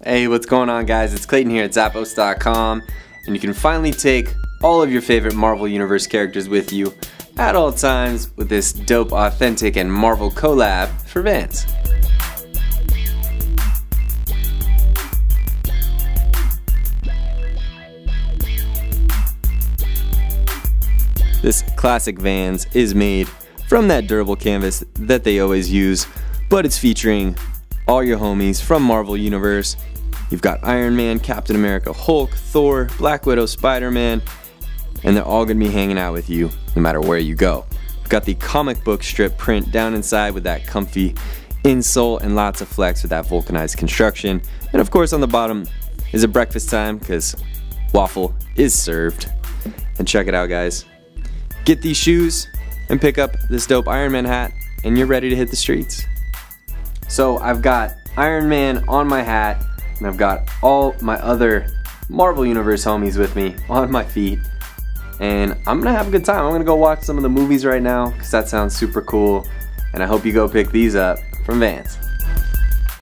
Hey, what's going on, guys? It's Clayton here at Zappos.com, and you can finally take all of your favorite Marvel Universe characters with you at all times with this dope, authentic, and Marvel collab for Vans. This classic Vans is made from that durable canvas that they always use, but it's featuring all your homies from Marvel Universe. You've got Iron Man, Captain America, Hulk, Thor, Black Widow, Spider-Man, and they're all gonna be hanging out with you no matter where you go. We've got the comic book strip print down inside with that comfy insole and lots of flex with that vulcanized construction. And of course on the bottom is a breakfast time because waffle is served. And check it out, guys. Get these shoes and pick up this dope Iron Man hat and you're ready to hit the streets. So I've got Iron Man on my hat, and I've got all my other Marvel Universe homies with me on my feet. And I'm gonna have a good time. I'm gonna go watch some of the movies right now, because that sounds super cool. And I hope you go pick these up from Vans.